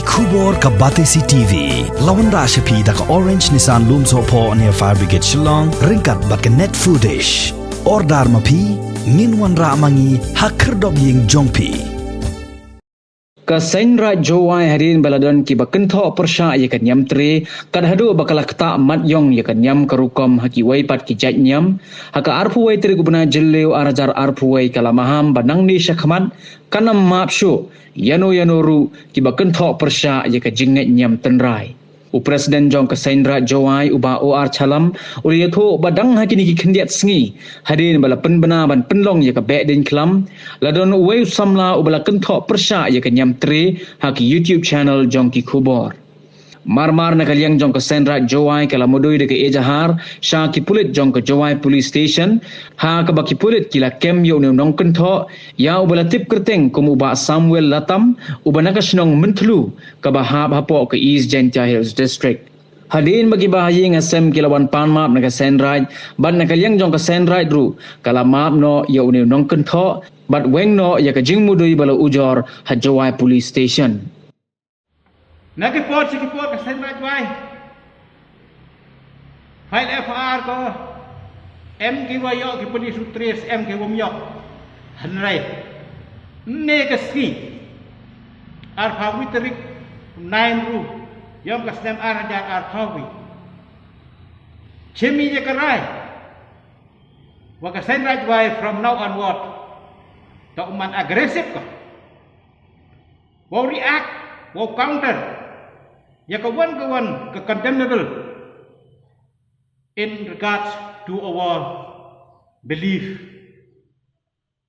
Kubor ka Batesi TV. Lawan Rashapi da ka Orange Nissan Loom Sopo near Fire Brigade Shillong. Ringkat bat ka net footage. Ordar mapi. Nginwan ra mangi hakerdog ying jongpi. Ka Seiñ Raij Jowai harin baladon Kiba Kynthoh Pyrshah ya kan Ñiam tre kad hadu bakala kta mat yong ya kan Ñiam karukom haki wai pat ki jaj Ñiam haka arpu wai tri gubna jelleu arajar arpu wai kala Maham banang ni syakhamat kanam map syu yano ru Kiba Kynthoh Pyrshah ya ka jinget Ñiam tenrai Presiden jong ka Seiñ Raij Jowai uba OR chalam uli tho badang hakini ki khendiat sngi hadin bala penbena ban penlong ya ka be din klam ladon wei samla ubala Kynthoh Pyrshah ya ka Ñiam tre haki YouTube channel jong ki khubor marmar na kalyang jong ka Seiñ Raij Jowai kala modoi de ka ejahar sha ki pulit jong ka Jowai police station ha ka baki pulit kila kem yo ne nong Kynthoh ya ubala tip kerteng kum uba Samuel Latam ubana ka snong mentlu ka bahab hapo ka East Gentia Hills district hadin bagi bahayi ngasem kilawan pan map na ka Seiñ Raij ban na kalyang jong ka Seiñ Raij ru kala map no yo ne nong Kynthoh bat weng no ya ka jing mudoi bala ujor ha Jowai police station Nakipot ka Seiñ Raij Jowai file FR ko em ki wayo ki puni sutres em ki womyok hanrai ne ka ski ar phawi tarik 9 ru yom ka stem ar ja ar phawi chemi je karai wa ka Seiñ Raij Jowai from now onward to man aggressive ko wo react wo counter ya kawan ka condemnable in regards to our belief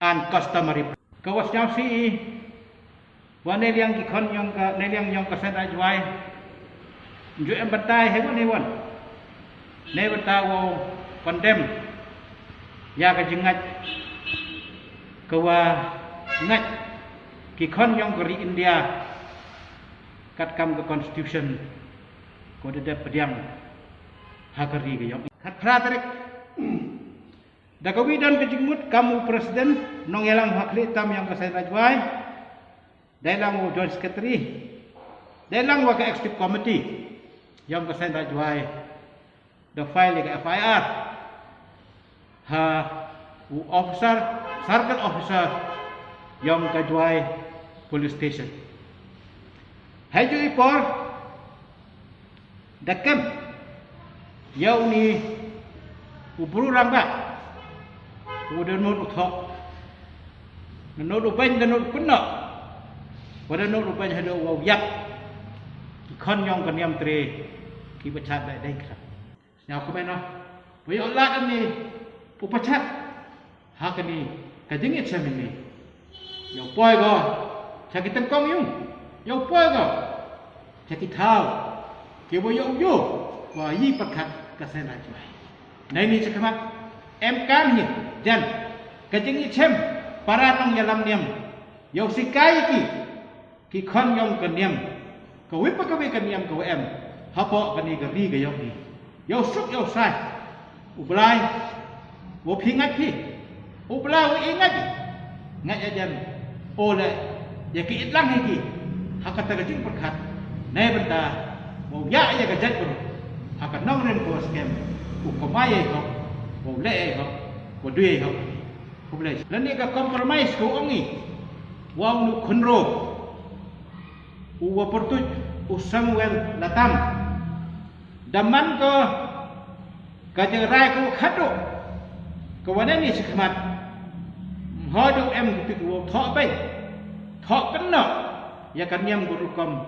and customary kawas nyam si wa ne liang ki khon yong ka ne liang yong ka Seiñ Raij Jowai ju em batai he wan ne wan ne bata wo condemn ya ka jingat kawa ngat ki khon yong ka ri India kat kam ke constitution ko de pediang hakari ke yong kat praterik da ko widan ke jingmut kamu presiden nong yalang hakli tam yang ke Seiñ Raij Jowai dailang wo joint secretary dailang wa ke executive committee yang ke Seiñ Raij Jowai the file ke FIR ha officer circle officer yang ke Jowai police station Haju ipor dakam yau ni ubru ramba udah nol uthok nol upan dan nol punna pada nol upan hadu wau yak kon yong kan Ñiam tre ki bachat dai dai kra nyau ko mena wi Allah ni upachat hakani kadingit sa mini yau poi go sakitang kong yung yau poi go sakit thao ki bo yau yo wa yi pakhat ka Seiñ Raij Jowai nai ni chakmat em kan hi jan kadingit chem para nong yalam Ñiam yau sikai ki khon yong kan Ñiam ka wi pa ka wi kan Ñiam ka em hapo kan ni ga ri ga yau ni yau suk yau sai ublai wo pingat pi ublai wo ingat ngat jan ole ya ki itlang hi ki hakata ga jing pakhat nei benda wo ya ya ga jat ko haka nong rem ko scam ku ko mai ko wo le ko wo dui ko ku le lan ni ka compromise ko ongi wang nu khunro u wa portuj u Samuel Latam daman ko ka je rai ko khatu ko wana ni sikmat hodu em tu wo tho bai tho kan no ya kan Ñiam guru kom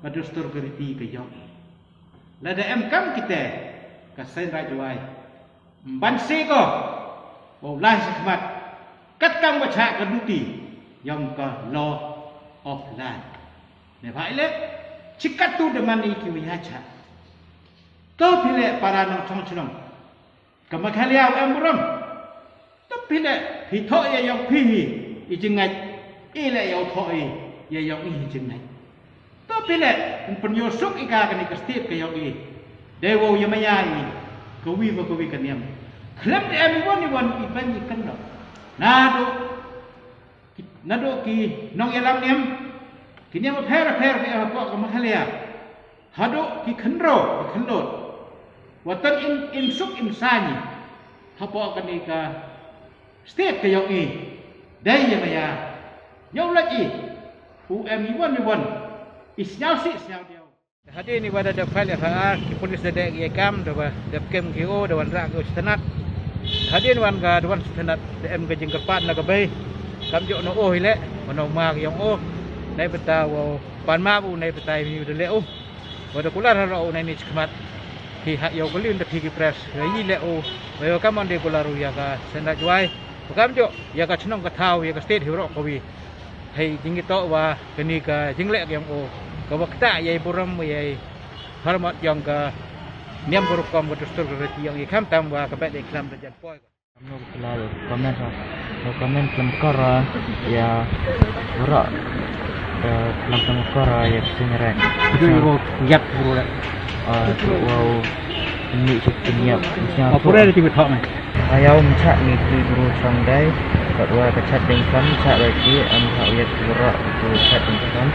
madustur geriti ke yo la da em kam kita ka Seiñ Raij Jowai ban si ko wo lai sikmat kat kam wacha ka duti yang ka law of land ne vai le chikat tu de mani ki wi hacha to pile para no chong chong ka makhaliao em ram to pile phi tho ye yong phi hi i jingai i le yo tho i ye yong i jingai to pile pun yo suk i ka ni ka stit ka yong i de wo ye maya i ko wi kan Ñiam khlap de em won i pan i kan no na do ki nong yalam Ñiam kini ma pher ke apa ke mahalia hado ki khenro ki khenlot watan in suk in sani hapo kan ni ka state ke yo i dai ya ya yo la i u em i wan is nyao si nyao dia hadir ni pada dapat ya ki polis da ya kam da da kem ki o da wan ra ko stanat hadir wan ga wan stanat da em ga jing kerpat na ga bay kam jo no o hile no ma yang o nai beta wo pan ma bu nai beta mi de le o wa da kula ra o nai ni chmat ki ha yo golin da ki press yi le o wa yo kam on de kula ru ya ga senda juai kam jo ya ga chnong ka thau ya ga state hero ko wi hei jing to wa kani ka jing le yang o ka wakta yai buram yai hormat yang ka Ñiam berukom berdustur berarti yang ikam tambah kebet iklam berjan poi. Kamu selalu komen komen kelengkara ya berak kelengkara ya senyeret. Itu yo yap buru dah. Wow ini cukup niat. Apa ada tiga thok ni? Ayau mencak ni buru sandai. Kedua kecat dengan mencak lagi. Amhak ya berak itu kecat dengan